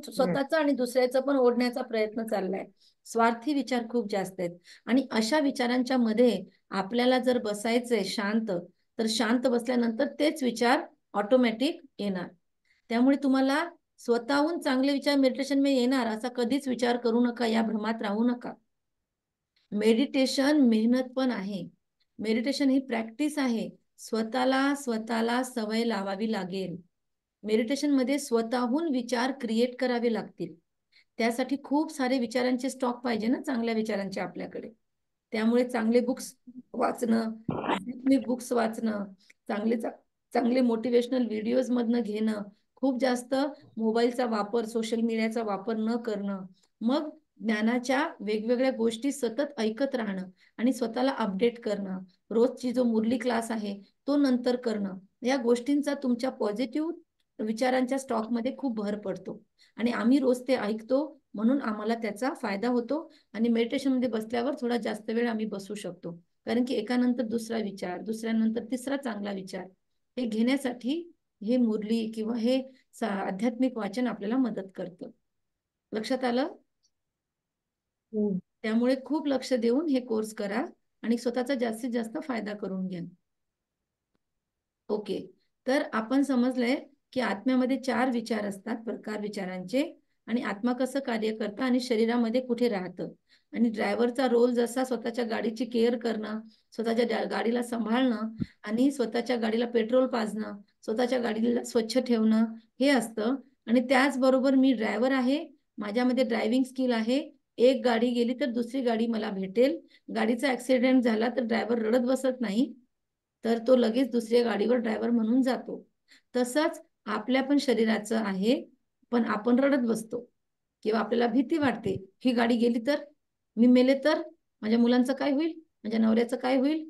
[SPEAKER 1] स्वतःचा आणि दुसऱ्याचं पण ओढण्याचा प्रयत्न चाललाय. स्वार्थी विचार खूप जास्त आहेत. आणि अशा विचारांच्या मध्ये आपल्याला जर बसायचंय शांत, तर शांत बसल्यानंतर तेच विचार ऑटोमॅटिक येणार. त्यामुळे तुम्हाला स्वतःहून चांगले विचार मेडिटेशन मध्ये येणार असा कधीच विचार करू नका, या भ्रमात राहू नका. मेडिटेशन मेहनत पण आहे. मेडिटेशन ही प्रॅक्टिस आहे. स्वतःला सवय लावावी लागेल. मेडिटेशन मध्ये स्वतःहून विचार क्रिएट करावे लागतील. त्यासाठी खूप सारे विचारांचे स्टॉक पाहिजे ना, चांगल्या विचारांचे आपल्याकडे. त्यामुळे चांगले बुक्स वाचणं, आध्यात्मिक बुक्स वाचणं, चांगले मोटिवेशनल व्हिडिओज मधनं घेणं, खूप जास्त मोबाईलचा वापर, सोशल मीडियाचा वापर न करणं, मग ज्ञानाच्या वेगवेगळ्या गोष्टी सतत ऐकत राहणं आणि स्वतःला अपडेट करणं, रोजची जो मुरली क्लास आहे तो नंतर करणं, या गोष्टींचा तुमच्या पॉझिटिव्ह विचारांच्या स्टॉकमध्ये खूप भर पडतो. आणि आम्ही रोज ते ऐकतो म्हणून आम्हाला त्याचा फायदा होतो. आणि मेडिटेशन मध्ये बसल्यावर थोडा जास्त वेळ आम्ही बसू शकतो, कारण की एकानंतर दुसरा विचार, दुसऱ्यानंतर तिसरा चांगला विचार हे घेण्यासाठी हे मुरली किंवा हे आध्यात्मिक वाचन आपल्याला मदत करतं. लक्षात आलं? त्यामुळे खूप लक्ष देऊन हे कोर्स करा आणि स्वतःचा जास्तीत जास्त फायदा करून घ्या. ओके, तर आपण समजलंय की आत्म्यामध्ये 4 विचार असतात, प्रकार विचारांचे, आणि आत्मा कसं कार्य करतं आणि शरीरामध्ये कुठे राहतं. आणि ड्रायव्हरचा रोल जसा स्वतःच्या गाडीची केअर करणं, स्वतःच्या गाडीला सांभाळणं आणि स्वतःच्या गाडीला पेट्रोल पाजणं, स्वतःच्या गाडीला स्वच्छ ठेवणं हे असतं. आणि त्याचबरोबर मी ड्रायव्हर आहे, माझ्यामध्ये ड्रायव्हिंग स्किल आहे. एक गाडी गेली तर दुसरी गाडी मला भेटेल. गाडीचा ऍक्सिडेंट झाला तर ड्रायव्हर रडत बसत नाही, तर तो लगेच दुसऱ्या गाडीवर ड्रायव्हर म्हणून जातो. तसंच आपल्या पण शरीराचं आहे, पण आपण रडत बसतो किंवा आपल्याला भीती वाटते, ही गाडी गेली तर, मी मेले तर, माझ्या मुलांचं काय होईल, माझ्या नवऱ्याचं काय होईल,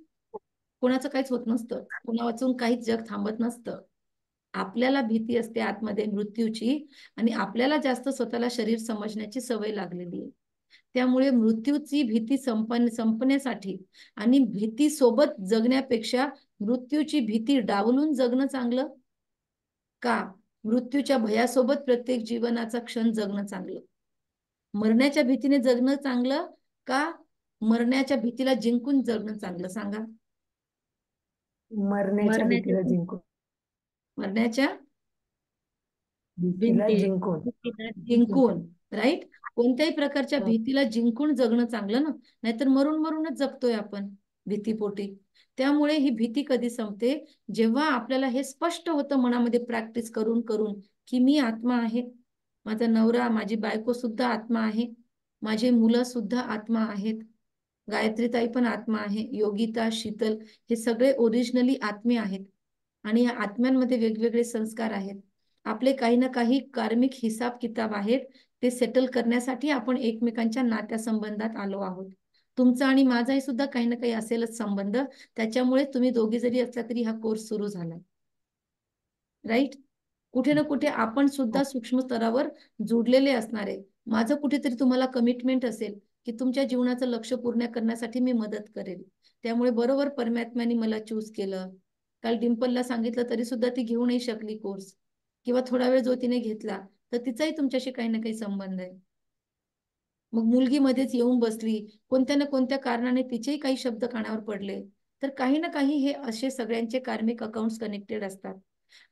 [SPEAKER 1] कोणाचं काहीच होत नसतं, कोणा वाचून काहीच जग थांबत नसतं. आपल्याला भीती असते आतमध्ये मृत्यूची, आणि आपल्याला जास्त स्वतःला शरीर समजण्याची सवय लागलेली आहे. त्यामुळे मृत्यूची भीती संपण्यासाठी आणि भीती सोबत जगण्यापेक्षा मृत्यूची भीती डावलून जगणं चांगलं का मृत्यूच्या भयासोबत प्रत्येक जीवनाचा क्षण जगणं चांगलं? मरण्याच्या भीतीने जगणं चांगलं का मरण्याच्या भीतीला जिंकून जगणं चांगलं? सांगा.
[SPEAKER 3] मरण्याच्या
[SPEAKER 2] मरण्याची
[SPEAKER 3] भीतीला जिंकून.
[SPEAKER 1] मरण्याच्या
[SPEAKER 3] भीतीला
[SPEAKER 2] भिंती
[SPEAKER 3] जिंकून.
[SPEAKER 2] भीतीला जिंकून.
[SPEAKER 1] जिंकून, राईट. कोणत्याही प्रकारच्या
[SPEAKER 2] हो.
[SPEAKER 1] भीतीला जिंकून जगणं चांगलं ना, नाहीतर मरून मरूनच जगतोय आपण भीतीपोटी. त्यामुळे ही भीती कधी संपते? जेव्हा आपल्याला हे स्पष्ट होतं मनामध्ये प्रॅक्टिस करून करून की मी आत्मा आहे, माझा नवरा माझी बायको सुद्धा आत्मा आहे, माझे मुलं सुद्धा आत्मा आहेत, गायत्रीताई पण आत्मा आहे, योगिता, शीतल, हे सगळे ओरिजिनली आत्मे आहेत. आणि या आत्म्यांमध्ये वेगवेगळे संस्कार आहेत. आपले काही ना काही कार्मिक हिसाब किताब आहेत, ते सेटल करण्यासाठी आपण एकमेकांच्या नात्यासंबंधात आलो आहोत. तुमचा आणि माझाही सुद्धा काही ना काही असेलच संबंध. त्याच्यामुळे तुम्ही दोघे जरी असला तरी हा कोर्स सुरू झाला, राईट. कुठे ना कुठे आपण सुद्धा सूक्ष्म स्तरावर जुडलेले असणार आहे. माझं कुठेतरी तुम्हाला कमिटमेंट असेल की तुमच्या जीवनाचं लक्ष पूर्ण करण्यासाठी मी मदत करेल. त्यामुळे बरोबर परमात्म्याने मला चूज केलं. काल डिम्पलला सांगितलं तरी सुद्धा ती घेऊ नाही शकली कोर्स, किंवा थोडा वेळ जो तिने घेतला, तर तिचाही तुमच्याशी काही ना काही संबंध आहे. मग मुलगी मध्येच येऊन बसली, कोणत्या ना कोणत्या कारणाने तिचेही काही शब्द कानावर पडले, तर काही ना काही हे असे सगळ्यांचे कार्मिक अकाउंट्स कनेक्टेड असतात.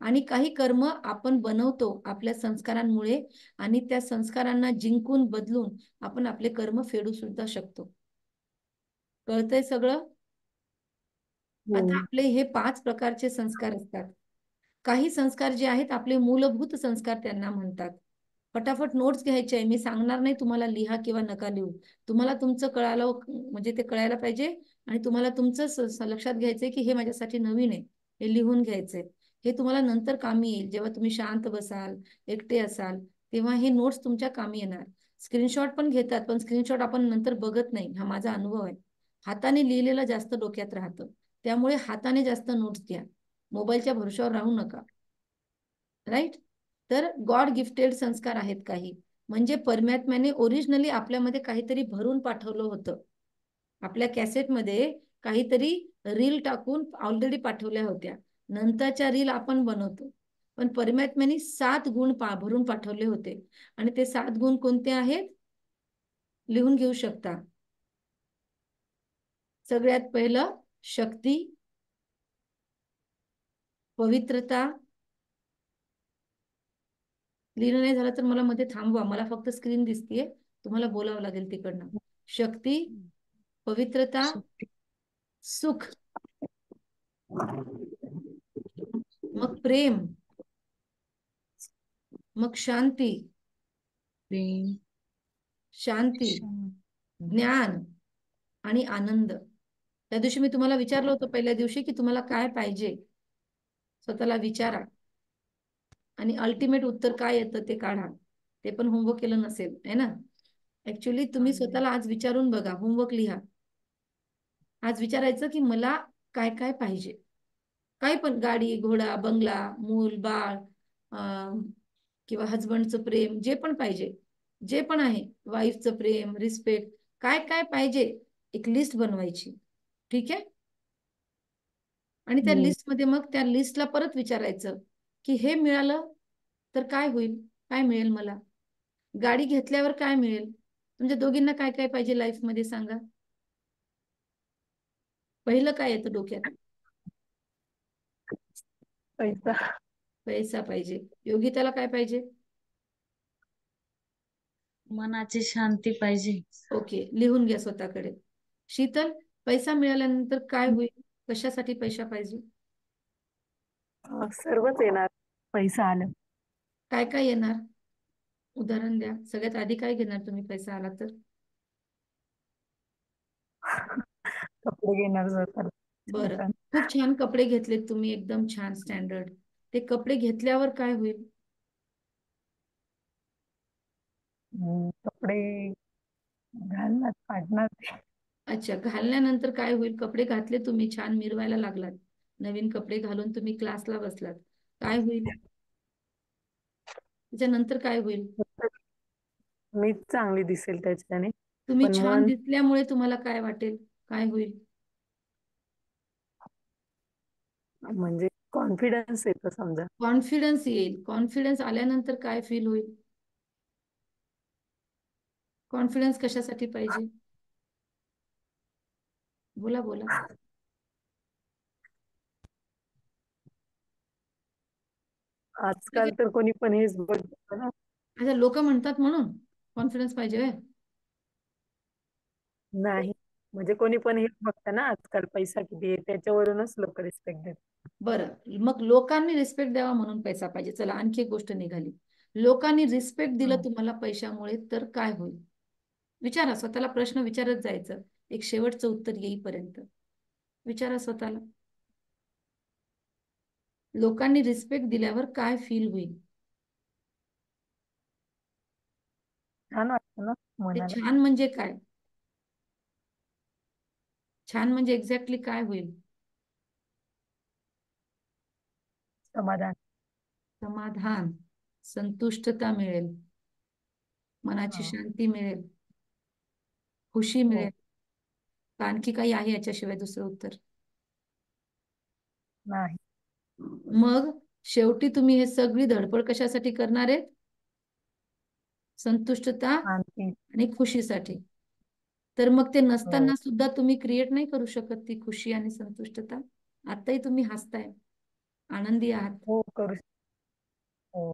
[SPEAKER 1] आणि काही कर्म आपण बनवतो आपल्या संस्कारांमुळे, आणि त्या संस्कारांना जिंकून बदलून आपण आपले कर्म फेडू सुद्धा शकतो. कळतंय सगळं?
[SPEAKER 3] हो.
[SPEAKER 1] आता आपले हे 5 प्रकारचे संस्कार असतात. काही संस्कार जे आहेत आपले मूलभूत संस्कार त्यांना म्हणतात. फटाफट नोट्स घ्यायचे आहे, मी सांगणार नाही तुम्हाला लिहा किंवा नका लिहू. तुम्हाला तुमचं कळालं म्हणजे ते कळायला पाहिजे, आणि तुम्हाला तुमचं लक्षात घ्यायचंय की हे माझ्यासाठी नवीन आहे, हे लिहून घ्यायचंय. हे तुम्हाला नंतर कामी येईल, जेव्हा तुम्ही शांत बसाल, एकटे असाल, तेव्हा हे नोट्स तुमच्या कामी येणार. स्क्रीनशॉट पण घेतात, पण स्क्रीनशॉट आपण नंतर बघत नाही, हा माझा अनुभव आहे. हाताने लिहिलेलं जास्त डोक्यात राहतं. त्यामुळे हाताने जास्त नोट्स घ्या, मोबाईलच्या भरोश्यावर राहू नका, राईट. तर गॉड गिफ्टेड संस्कार आहेत काही, म्हणजे परमात्म्याने ओरिजिनली आपल्यामध्ये काहीतरी भरून पाठवलं होतं. आपल्या कॅसेटमध्ये काहीतरी रील टाकून ऑलरेडी पाठवल्या होत्या, नंतरच्या रील आपण बनवतो. पण परमात्म्याने 7 गुण भरून पाठवले होते, आणि ते 7 गुण कोणते आहेत? लिहून घेऊ शकता. सगळ्यात पहिलं शक्ती, पवित्रता. लिहिणं नाही झालं तर मला मध्ये थांबवा, मला फक्त स्क्रीन दिसतीये, तुम्हाला बोलावं लागेल तिकडनं. शक्ती, पवित्रता,
[SPEAKER 2] शक्ती,
[SPEAKER 1] सुख, मग प्रेम, मग शांती,
[SPEAKER 2] प्रेम,
[SPEAKER 1] शांती,
[SPEAKER 2] शांती,
[SPEAKER 1] ज्ञान आणि आनंद. त्या दिवशी मी तुम्हाला विचारलं होतं पहिल्या दिवशी की तुम्हाला काय पाहिजे, स्वतःला विचारा, आणि अल्टिमेट उत्तर काय येतं ते काढा. ते पण होमवर्क केलं नसेल है ना. ऍक्च्युली तुम्ही
[SPEAKER 2] चालेल.
[SPEAKER 1] स्वतःला आज विचारून बघा, होमवर्क लिहा. आज विचारायचं की मला काय काय पाहिजे. काय पण, गाडी, घोडा, बंगला, मूल बाळ, किंवा हजबंडचं प्रेम, जे पण पाहिजे, जे पण आहे, वाईफचं प्रेम, रिस्पेक्ट, काय काय पाहिजे, एक लिस्ट बनवायची. ठीक आहे. आणि त्या
[SPEAKER 3] हो.
[SPEAKER 1] लिस्टमध्ये मग त्या लिस्टला परत विचारायचं की हे मिळालं तर काय होईल, काय मिळेल मला. गाडी घेतल्यावर काय मिळेल. तुमच्या दोघींना काय काय पाहिजे लाईफ मध्ये सांगा. पहिलं काय येतं डोक्यात?
[SPEAKER 3] पैसा.
[SPEAKER 1] पैसा पाहिजे. योगिताला काय पाहिजे?
[SPEAKER 2] मनाची शांती पाहिजे.
[SPEAKER 1] ओके, लिहून घ्या स्वतःकडे. शीतल, पैसा मिळाल्यानंतर काय होईल, कशासाठी पैसा पाहिजे?
[SPEAKER 3] सर्वच येणार पैसा आलं.
[SPEAKER 1] काय काय येणार, उदाहरण द्या. सगळ्यात आधी काय घेणार तुम्ही पैसा आला तर?
[SPEAKER 3] कपडे घेणार स्वतःला. छान
[SPEAKER 1] बरं,
[SPEAKER 3] छान.
[SPEAKER 1] खूप छान कपडे घेतलेत तुम्ही, एकदम छान स्टँडर्ड. ते कपडे घेतल्यावर काय होईल?
[SPEAKER 3] कपडे घालणार, काढणार.
[SPEAKER 1] अच्छा, घालण्यानंतर काय होईल? कपडे घातले तुम्ही, छान मिरवायला लागलात, नवीन कपडे घालून तुम्ही क्लासला बसलात, काय होईल? त्याच्यानंतर काय होईल?
[SPEAKER 3] मीच चांगली दिसेल त्याच्याने.
[SPEAKER 1] तुम्ही
[SPEAKER 3] पण
[SPEAKER 1] छान
[SPEAKER 3] मन
[SPEAKER 1] दिसल्यामुळे तुम्हाला काय वाटेल? काय होईल?
[SPEAKER 3] म्हणजे कॉन्फिडन्स येतो समजा.
[SPEAKER 1] कॉन्फिडन्स येईल. कॉन्फिडन्स आल्यानंतर काय फील होईल? कॉन्फिडन्स कशासाठी पाहिजे? बोला बोला.
[SPEAKER 3] आजकाल तर कोणी पण हेच बघतो ना.
[SPEAKER 1] अच्छा, लोक म्हणतात म्हणून कॉन्फिडन्स पाहिजे होय?
[SPEAKER 3] नाही, म्हणजे कोणी पण हेच बघतं ना आजकाल, पैसा किती आहे त्याच्यावरूनच लोक रिस्पेक्ट देतात.
[SPEAKER 1] बरं, मग लोकांनी रिस्पेक्ट द्यावा म्हणून पैसा पाहिजे. चला, आणखी एक गोष्ट निघाली. लोकांनी रिस्पेक्ट दिलं
[SPEAKER 3] हं.
[SPEAKER 1] तुम्हाला पैशामुळे तर काय होईल? विचारा स्वतःला, प्रश्न विचारत जायचं एक शेवटचं उत्तर येईपर्यंत. विचारा स्वतःला, लोकांनी रिस्पेक्ट दिल्यावर काय फील होईल?
[SPEAKER 3] छान वाटतं ना
[SPEAKER 1] ते
[SPEAKER 3] मनाला.
[SPEAKER 1] छान म्हणजे काय? छान म्हणजे एक्झॅक्टली काय होईल?
[SPEAKER 3] समाधान.
[SPEAKER 1] समाधान, संतुष्टता मिळेल, मनाची
[SPEAKER 3] हा.
[SPEAKER 1] शांती मिळेल, खुशी
[SPEAKER 3] हो.
[SPEAKER 1] मिळेल. का आणखी काही आहे याच्याशिवाय दुसरं उत्तर?
[SPEAKER 3] नाही.
[SPEAKER 1] मग शेवटी तुम्ही हे सगळी धडपड कशासाठी करणार आहेत? संतुष्टता
[SPEAKER 3] शांती.
[SPEAKER 1] आणि खुशीसाठी. तर मग ते
[SPEAKER 3] हो.
[SPEAKER 1] नसताना सुद्धा तुम्ही क्रिएट नाही करू शकत ती खुशी आणि संतुष्टता? आताही तुम्ही हसताय, आनंदी आहात.
[SPEAKER 3] हो करू हो.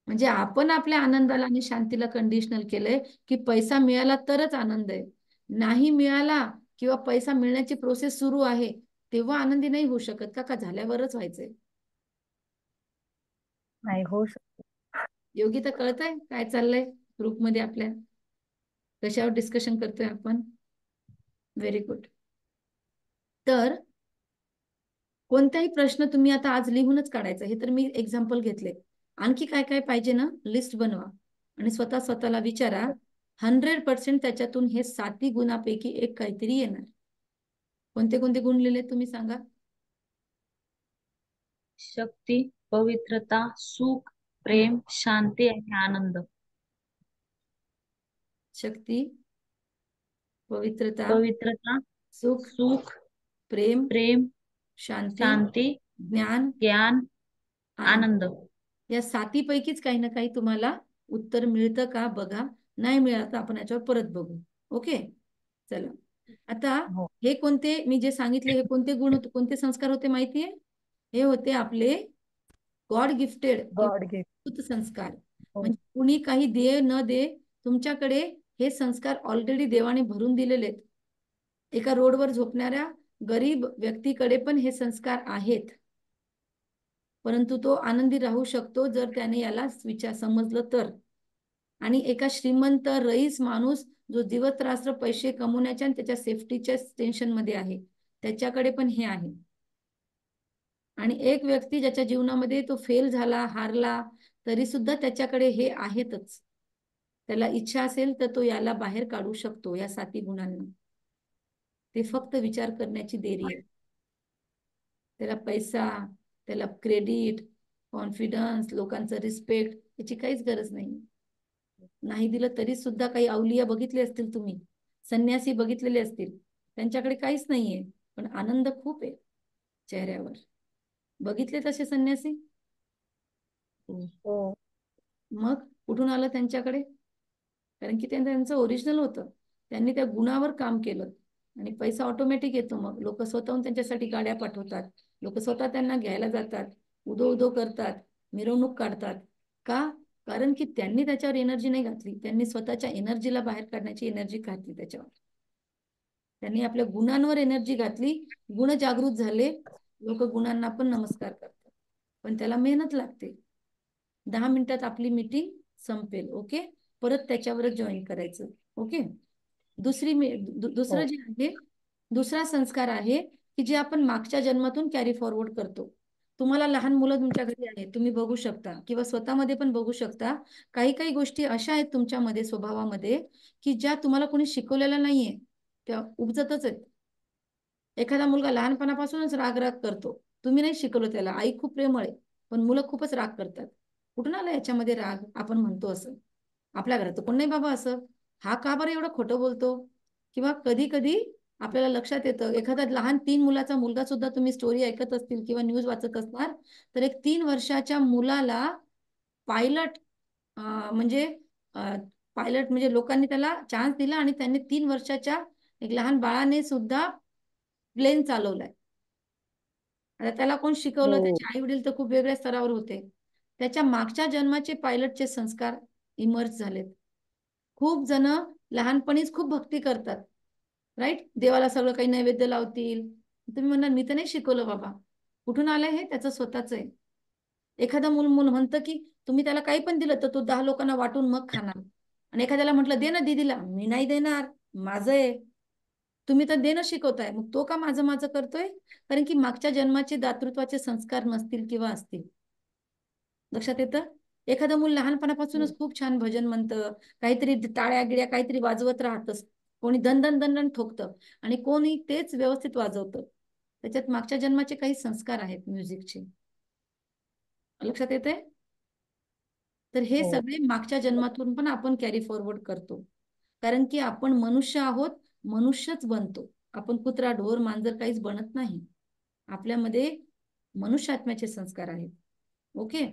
[SPEAKER 1] म्हणजे आपण आपल्या आनंदाला आणि शांतीला कंडिशनल केलंय की पैसा मिळाला तरच आनंद आहे. नाही मिळाला किंवा पैसा मिळण्याची प्रोसेस सुरू आहे तेव्हा आनंदी नाही होऊ शकत का? का झाल्यावरच व्हायचंय?
[SPEAKER 3] नाही होऊ शकतो.
[SPEAKER 1] योगिता, कळतंय काय चाललंय ग्रुपमध्ये आपल्या? कशावर डिस्कशन करतोय आपण? Very good. तर कोणताही प्रश्न तुम्ही आता आज लिहूनच काढायचा. हे तर मी एक्झाम्पल घेतले. आणखी काय काय पाहिजे ना, लिस्ट बनवा आणि स्वतःला विचारा. 100% त्याच्यातून हे 7 गुणापैकी एक काहीतरी येणार. कोणते कोणते गुण लिहिले तुम्ही सांगा?
[SPEAKER 2] शक्ती, पवित्रता, सुख,
[SPEAKER 1] हम्म.
[SPEAKER 2] प्रेम, शांती आणि आनंद.
[SPEAKER 1] शक्ती, पवित्रता,
[SPEAKER 2] पवित्रता,
[SPEAKER 1] सुख,
[SPEAKER 2] सुख,
[SPEAKER 1] प्रेम,
[SPEAKER 2] प्रेम,
[SPEAKER 1] शांती,
[SPEAKER 2] शांती,
[SPEAKER 1] ज्ञान,
[SPEAKER 2] ज्ञान,
[SPEAKER 1] आनंद.
[SPEAKER 2] आनंद.
[SPEAKER 1] या 7 पैकीच काही ना काही तुम्हाला उत्तर मिळतं का बघा. नाही मिळालं तर आपण याच्यावर परत बघू. ओके, चला. आता
[SPEAKER 3] हो.
[SPEAKER 1] हे कोणते मी जे सांगितले हे कोणते गुण होते, कोणते संस्कार होते माहितीये? हे होते आपले गॉड गिफ्टेड
[SPEAKER 3] गॉड गिफ्ट.
[SPEAKER 1] किंवा संस्कार.
[SPEAKER 3] हो.
[SPEAKER 1] म्हणजे कुणी काही दे न दे तुमच्याकडे हे संस्कार ऑलरेडी देवाने भरून दिलेले आहेत. एका रोडवर झोपणाऱ्या गरीब व्यक्तीकडे पण हे संस्कार आहेत, परंतु तो आनंदी राहू शकतो जर त्याने याला विचार समजलं तर. आणि एका श्रीमंत रईस माणूस जो दिवस रात्र पैसे कमवण्याच्या आणि त्याच्या सेफ्टीच्या टेन्शन मध्ये आहे, त्याच्याकडे पण हे आहे. आणि एक व्यक्ती ज्याच्या जीवनामध्ये तो फेल झाला, हारला, तरी सुद्धा त्याच्याकडे हे आहेतच. त्याला इच्छा असेल तर तो याला बाहेर काढू शकतो या 7 गुणांना. ते फक्त विचार करण्याची देरी आहे. त्याला पैसा, त्याला क्रेडिट, कॉन्फिडन्स, लोकांचं रिस्पेक्ट याची काहीच गरज नाही. नाही दिलं तरी सुद्धा काही अवलिया बघितले असतील तुम्ही, संन्यासी बघितलेले असतील, त्यांच्याकडे काहीच नाहीये पण आनंद खूप आहे चेहऱ्यावर. बघितले तसे संन्यासी?
[SPEAKER 3] हो.
[SPEAKER 1] मग कुठून आलं त्यांच्याकडे? कारण की त्यांचं ओरिजिनल होतं. त्यांनी त्या गुणावर काम केलं आणि पैसा ऑटोमॅटिक येतो. मग लोक स्वतःहून त्यांच्यासाठी गाड्या पाठवतात, लोक स्वतः त्यांना घ्यायला जातात, उदो उदो करतात, मिरवणूक काढतात. का? कारण की त्यांनी त्याच्यावर एनर्जी नाही घातली, त्यांनी स्वतःच्या एनर्जीला बाहेर काढण्याची एनर्जी घातली त्याच्यावर. त्यांनी आपल्या गुणांवर एनर्जी घातली, गुण जागृत झाले, लोक गुणांना पण नमस्कार करतात. पण त्याला मेहनत लागते. 10 मिनिटात आपली मीटिंग संपेल. ओके, परत त्याच्यावरच जॉईन करायचं. ओके. दुसरं
[SPEAKER 3] हो.
[SPEAKER 1] जे आहे, दुसरा संस्कार आहे की जे आपण मागच्या जन्मातून कॅरी फॉरवर्ड करतो. तुम्हाला लहान मुलं तुमच्या घरी आहेत, तुम्ही बघू शकता किंवा स्वतःमध्ये पण बघू शकता. काही काही गोष्टी अशा आहेत तुमच्यामध्ये स्वभावामध्ये की ज्या तुम्हाला कोणी शिकवलेल्या नाहीये. त्या उपजतच आहेत. एखादा मुलगा लहानपणापासूनच राग राग करतो, तुम्ही नाही शिकवलं त्याला, आई खूप प्रेमळ आहे, पण मुलं खूपच राग करतात. कुठून आला याच्यामध्ये राग? आपण म्हणतो असं. आपल्या घरात तर कोण नाही बाबा असं, हा का बरं एवढं खोटं बोलतो? किंवा कधी कधी आपल्याला लक्षात येतं, एखादा लहान 3 मुलाचा मुलगा सुद्धा, तुम्ही स्टोरी ऐकत असतील किंवा न्यूज वाचत असणार, तर एक 3 वर्षाच्या मुलाला पायलट म्हणजे पायलट म्हणजे लोकांनी त्याला चान्स दिला आणि त्यांनी 3 वर्षाच्या एक लहान बाळाने सुद्धा प्लेन चालवलाय. आता त्याला कोण शिकवलं?
[SPEAKER 3] हो.
[SPEAKER 1] त्याचे आई वडील तर खूप वेगळ्या स्तरावर होते. त्याच्या मागच्या जन्माचे पायलटचे संस्कार इमर्ज झालेत. खूप जण लहानपणीच खूप भक्ती करतात, राईट? देवाला सगळं काही नैवेद्य लावतील. तुम्ही म्हणणार मी तर नाही शिकवलं बाबा. कुठून आलंय हे? त्याचं स्वतःच आहे. एखादा मूल मूल म्हणतं की तुम्ही त्याला काही पण दिलं तर तो 10 लोकांना वाटून मग खाणार, आणि एखाद्याला म्हटलं दे ना दीदीला, मी नाही देणार, माझं आहे. तुम्ही तर देणं शिकवताय, मग तो का माझं माझं करतोय? कारण की मागच्या जन्माचे दातृत्वाचे संस्कार नसतील किंवा असतील. लक्षात येतं? एखादं मूल लहानपणापासूनच खूप छान भजन म्हणतं, काहीतरी टाळ्या गिळ्या काहीतरी वाजवत राहतस, कोणी दन दन दन दन ठोकतं आणि कोणी तेच व्यवस्थित वाजवतं. त्याच्यात मागच्या जन्माचे काही संस्कार आहेत म्युझिकचे. लक्षात येते? तर हे
[SPEAKER 3] हो.
[SPEAKER 1] सगळे मागच्या जन्मातून पण आपण कॅरी फॉरवर्ड करतो. कारण की आपण मनुष्य आहोत, मनुष्यच बनतो. आपण कुत्रा ढोर मांजर काहीच बनत नाही. आपल्यामध्ये मनुष्य आत्म्याचे संस्कार आहेत. ओके.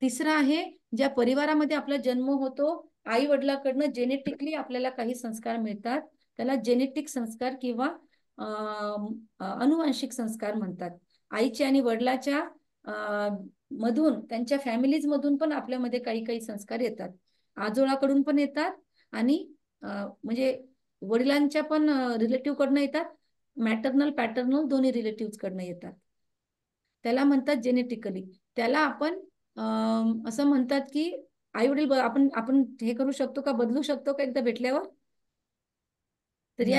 [SPEAKER 1] तिसरा आहे, ज्या परिवारामध्ये आपला जन्म होतो, आई वडिलांकडनं जेनेटिकली आपल्याला काही संस्कार मिळतात, त्याला जेनेटिक संस्कार किंवा अनुवांशिक संस्कार म्हणतात. आईच्या आणि वडिलाच्या मधून, त्यांच्या फॅमिलीज मधून पण आपल्यामध्ये काही काही संस्कार येतात. आजोळाकडून पण येतात आणि म्हणजे वडिलांच्या पण रिलेटिव्ह कडनं येतात, मॅटर्नल पॅटर्नल दोन्ही रिलेटिव्ह कडनं येतात. त्याला म्हणतात जेनेटिकली. त्याला आपण असं म्हणतात की आई वडील आपण आपण हे करू शकतो का, बदलू शकतो का एकदा भेटल्यावर? तर
[SPEAKER 3] नाही.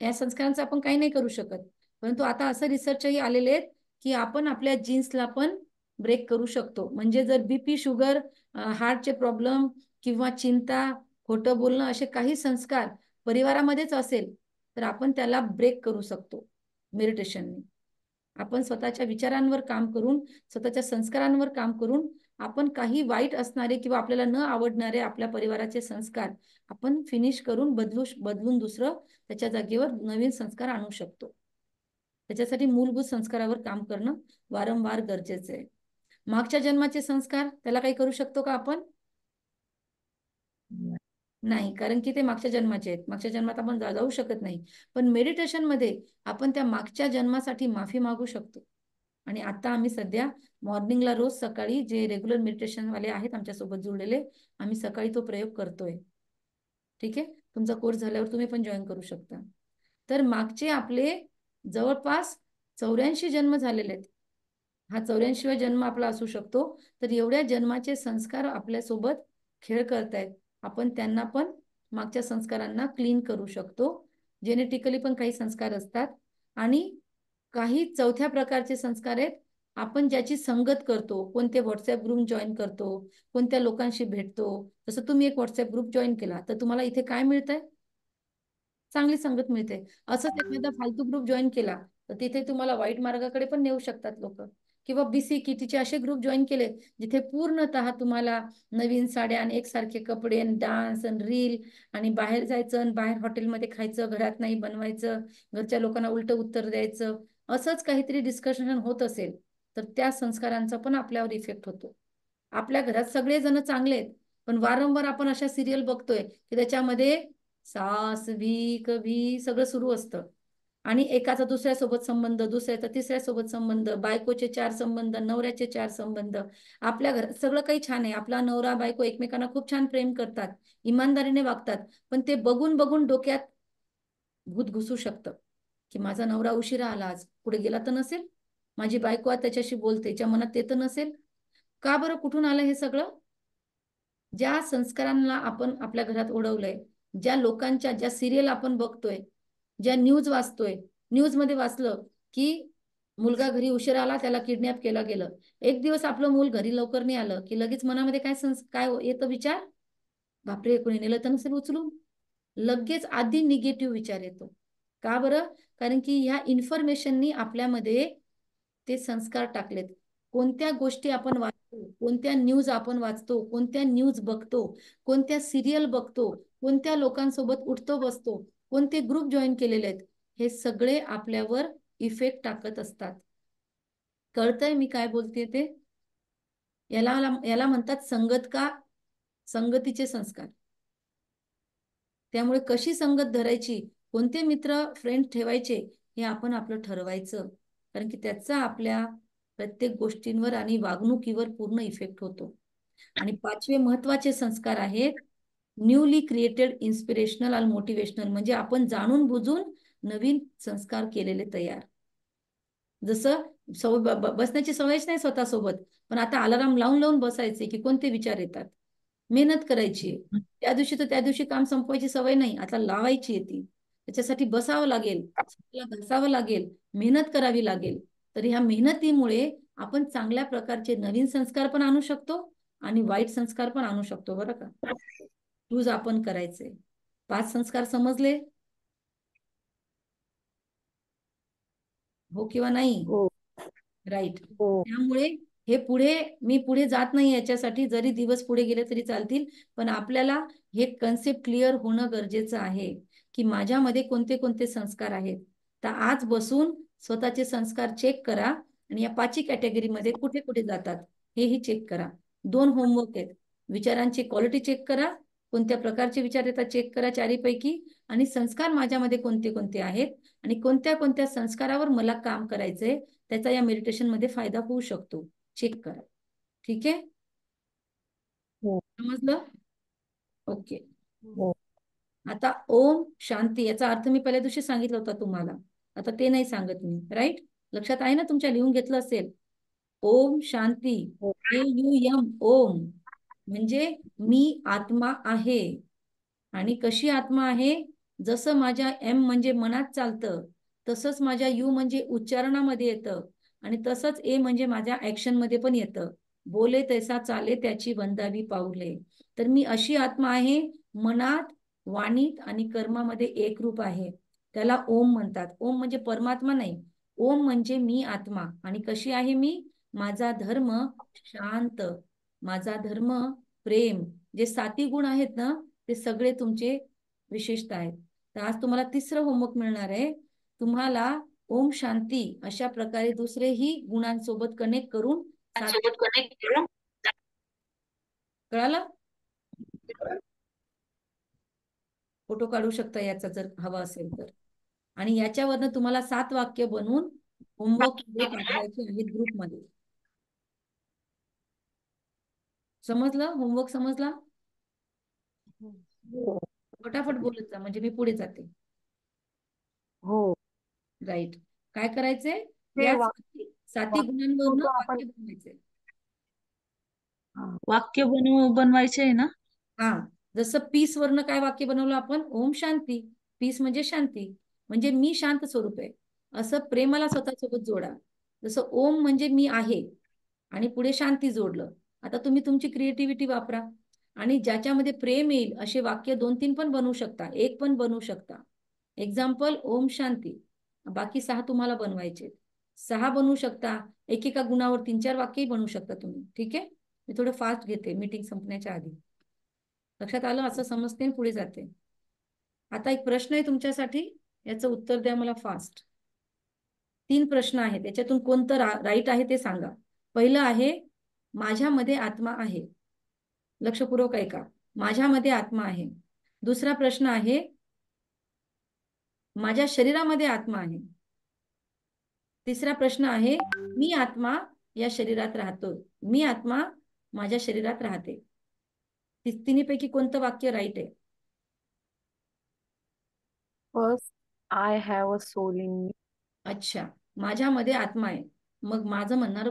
[SPEAKER 1] या संस्कारांचं आपण काही नाही करू शकत. परंतु आता असं रिसर्चही आलेले आहेत की आपण आपल्या जीन्सला पण ब्रेक करू शकतो. म्हणजे जर बीपी, शुगर, हार्टचे प्रॉब्लेम किंवा चिंता, खोटं बोलणं असे काही संस्कार परिवारामध्येच असेल, तर आपण त्याला ब्रेक करू शकतो मेडिटेशनने. आपण स्वतःच्या विचारांवर काम करून, स्वतःच्या संस्कारांवर काम करून, आपण काही वाईट असणारे किंवा आपल्याला न आवडणारे आपल्या परिवाराचे संस्कार आपण फिनिश करून बदलून दुसरं त्याच्या जागेवर नवीन संस्कार आणू शकतो. त्याच्यासाठी मूलभूत संस्कारावर काम करणं वारंवार गरजेचं आहे. मागच्या जन्माचे संस्कार त्याला काही करू शकतो का आपण? नाही, कारण की ते मागच्या जन्माचे आहेत. मागच्या जन्मात आपण जाऊ शकत नाही. पण मेडिटेशन मध्ये आपण त्या मागच्या जन्मासाठी माफी मागू शकतो. आणि आता आम्ही सध्या मॉर्निंगला रोज सकाळी जे रेग्युलर मेडिटेशन वाले आहेत आमच्यासोबत जुळलेले, आम्ही सकाळी तो प्रयोग करतोय. ठीक आहे, तुमचा कोर्स झाल्यावर तुम्ही पण जॉईन करू शकता. तर मागचे आपले जवळपास 84 जन्म झालेले आहेत. हा 84वा जन्म आपला असू शकतो. तर एवढ्या जन्माचे संस्कार आपल्यासोबत खेळ करतायत. आपण त्यांना पण मागच्या संस्कारांना क्लीन करू शकतो. जेनेटिकली पण काही संस्कार असतात आणि काही चौथ्या प्रकारचे संस्कार आहेत. आपण ज्याची संगत करतो, कोणते व्हॉट्सअप ग्रुप जॉईन करतो, कोणत्या लोकांशी भेटतो. जसं तुम्ही एक व्हॉट्सअप ग्रुप जॉईन केला तर तुम्हाला इथे काय मिळतंय? चांगली संगत मिळते. असंच एखादा फालतू ग्रुप जॉईन केला तर तिथे तुम्हाला वाईट मार्गाकडे पण नेऊ शकतात लोक. किंवा बीसी किटीचे असे ग्रुप जॉईन केले जिथे पूर्णतः तुम्हाला नवीन साड्या आणि एकसारखे कपडे आणि डान्स आणि रील आणि बाहेर जायचं आणि बाहेर हॉटेलमध्ये खायचं, घरात नाही बनवायचं, घरच्या लोकांना उलट उत्तर द्यायचं, असंच काहीतरी डिस्कशन होत असेल तर त्या संस्कारांचा पण आपल्यावर इफेक्ट होतो. आपल्या घरात सगळे जण चांगले आहेत, पण वारंवार आपण अशा सिरियल बघतोय की त्याच्यामध्ये सास भी कभी सगळं सुरू असतं आणि एकाचा दुसऱ्यासोबत संबंध, दुसऱ्याचा तिसऱ्यासोबत संबंध, बायकोचे 4 संबंध, नवऱ्याचे 4 संबंध. आपल्या घरात सगळं काही छान आहे, आपला नवरा बायको एकमेकांना खूप छान प्रेम करतात, इमानदारीने वागतात, पण ते बघून बघून डोक्यात भूत घुसू शकतं की माझा नवरा उशिरा आला, आज पुढे गेला तर नसेल, माझी बायको आज त्याच्याशी बोलते, त्याच्या मनात ते तर नसेल. का बरं? कुठून आलं हे सगळं? ज्या संस्कारांना आपण आपल्या घरात ओढवलंय, ज्या लोकांच्या, ज्या सिरियल आपण बघतोय, ज्या न्यूज वाचतोय, न्यूज मध्ये वाचलं की मुलगा घरी उशिरा आला, त्याला किडनॅप केलं गेलं. एक दिवस आपलं मूल घरी लवकर नाही आलं की लगेच मनामध्ये काय येतं विचार? बापरे, कोणी नेलं तर नसेल उचलून. लगेच आधी निगेटिव्ह विचार येतो. का बरं? कारण की ह्या इन्फॉर्मेशननी आपल्यामध्ये ते संस्कार टाकलेत. कोणत्या गोष्टी आपण वाचतो, कोणत्या न्यूज आपण वाचतो, कोणत्या न्यूज बघतो, कोणत्या सिरियल बघतो, कोणत्या लोकांसोबत उठतो बसतो, कोणते ग्रुप जॉईन केलेले आहेत, हे सगळे आपल्यावर इफेक्ट टाकत असतात. कळतंय मी काय बोलते ते? याला याला म्हणतात संगत का संगतीचे संस्कार. त्यामुळे कशी संगत धरायची, कोणते मित्र फ्रेंड ठेवायचे, हे आपण आपलं ठरवायचं. कारण की त्याचा आपल्या प्रत्येक गोष्टींवर आणि वागणुकीवर पूर्ण इफेक्ट होतो. आणि 5वे महत्वाचे संस्कार आहेत न्यूली क्रिएटेड इन्स्पिरेशनल आणि मोटिवेशनल, म्हणजे आपण जाणून बुजून नवीन संस्कार केलेले तयार. जसं बसण्याची सवयच नाही स्वतःसोबत, पण आता अलाराम लावून लावून बसायचे की कोणते विचार येतात. मेहनत करायची, त्या दिवशी तर त्या दिवशी काम संपवायची सवय नाही, आता लावायची येते. त्याच्यासाठी बसावं लागेल, घासावं लागेल, मेहनत करावी लागेल. तर ह्या मेहनतीमुळे आपण चांगल्या प्रकारचे नवीन संस्कार पण आणू शकतो आणि वाईट संस्कार पण आणू शकतो. बरं का? चूज आपण करायचे. 5 संस्कार समजले? हो किंवा नाही?
[SPEAKER 3] हो
[SPEAKER 1] राईट.
[SPEAKER 3] हो
[SPEAKER 1] त्यामुळे हे मी पुढे जात नाही याच्यासाठी, जरी दिवस पुढे गेले तरी चालतील, पण आपल्याला हे कन्सेप्ट क्लिअर होणं गरजेचं आहे की माझ्यामध्ये कोणते कोणते संस्कार आहेत. तर आज बसून स्वतःचे संस्कार चेक करा आणि या 5 कॅटेगरीमध्ये कुठे कुठे जातात हेही चेक करा. 2 होमवर्क आहेत. विचारांची क्वालिटी चेक करा, कोणत्या प्रकारचे विचार येतात चेक करा 4 पैकी, आणि संस्कार माझ्यामध्ये कोणते कोणते आहेत आणि कोणत्या कोणत्या संस्कारावर मला काम करायचंय, त्याचा या मेडिटेशन मध्ये फायदा होऊ शकतो. चेक करा. ठीक आहे?
[SPEAKER 3] हो
[SPEAKER 1] समजलं? ओके.
[SPEAKER 3] हो
[SPEAKER 1] आता ओम शांती याचा अर्थ मी पहिल्या दिवशी सांगितलं होता तुम्हाला, आता ते नाही सांगत मी. राईट? लक्षात आहे ना तुमच्या? लिहून घेतलं असेल. ओम शांती,
[SPEAKER 3] हो
[SPEAKER 1] AUM, ओम म्हणजे मी आत्मा आहे. आणि कशी आत्मा आहे? जसं माझ्या M म्हणजे मनात चालतं, तसंच माझ्या U म्हणजे उच्चारणामध्ये येतं, आणि तसंच A म्हणजे माझ्या ऍक्शन मध्ये पण येतं. बोले तैसा चाले त्याची वंदावी पाऊले. तर मी अशी आत्मा आहे, मनात, वाणीत आणि कर्मामध्ये एकरूप आहे. त्याला ओम म्हणतात. ओम म्हणजे परमात्मा नाही, ओम म्हणजे मी आत्मा. आणि कशी आहे मी? माझा धर्म शांत, माझा धर्म प्रेम, जे 7 गुण आहेत ना, ते सगळे तुमचे विशेषता आहेत. तर आज तुम्हाला 3रं होमवर्क मिळणार आहे. तुम्हाला ओम शांती अशा प्रकारे दुसरेही गुणांसोबत कनेक्ट करून
[SPEAKER 2] सोबत कनेक्ट करून
[SPEAKER 1] कळालं? फोटो काढू शकता याचा जर हवा असेल तर. आणि याच्यावरनं तुम्हाला 7 वाक्य बनवून होमवर्क मध्ये पाठवायचे आहेत ग्रुपमध्ये. समजलं? होमवर्क समजला?
[SPEAKER 3] हो
[SPEAKER 1] फटाफट बोलत जा म्हणजे मी पुढे जाते.
[SPEAKER 3] हो.
[SPEAKER 1] राईट. काय करायचंय?
[SPEAKER 3] ते
[SPEAKER 1] या
[SPEAKER 3] वा
[SPEAKER 1] 7 गुणांवरनं
[SPEAKER 3] वाक्य आपण
[SPEAKER 1] वाक्य बनवायचे.
[SPEAKER 2] वाक्य बनवायचे आहे ना?
[SPEAKER 1] हा, जसं पीस वरनं काय वाक्य बनवलं आपण? ओम शांती. पीस म्हणजे शांती, म्हणजे मी शांत स्वरूप आहे, असं प्रेमाला स्वतःसोबत जोडा. जसं ओम म्हणजे मी आहे आणि पुढे शांती जोडलं. आता तुम्ही तुमची क्रिएटिव्हिटी वापरा आणि ज्याच्यामध्ये प्रेम येईल असे वाक्य 2-3 पण बनवू शकता, एक पण बनवू शकता. एक्झाम्पल ओम शांती, बाकी 6 तुम्हाला बनवायचे. 6 बनवू शकता. एकेका गुणावर 3-4 वाक्यही बनवू शकता तुम्ही. ठीक आहे? मी थोडं फास्ट घेते मीटिंग संपण्याच्या आधी. लक्षात आलं? असं समजते पुढे जाते. आता एक प्रश्न आहे तुमच्यासाठी, याचं उत्तर द्या मला फास्ट. 3 प्रश्न आहेत, याच्यातून कोणतं राईट आहे ते सांगा. पहिलं आहे, माझ्यामध्ये आत्मा आहे. लक्षपूर्वक ऐका. माझ्यामध्ये आत्मा आहे. दुसरा प्रश्न आहे, माझ्या शरीरामध्ये आत्मा आहे. तिसरा प्रश्न आहे, मी आत्मा या शरीरात राहतो. मी आत्मा माझ्या शरीरात राहते. तिन्हीपैकी कोणतं वाक्य राईट आहे?
[SPEAKER 3] First, I have a soul in me.
[SPEAKER 1] अच्छा, माझ्यामध्ये आत्मा आहे. मग माझं म्हणणार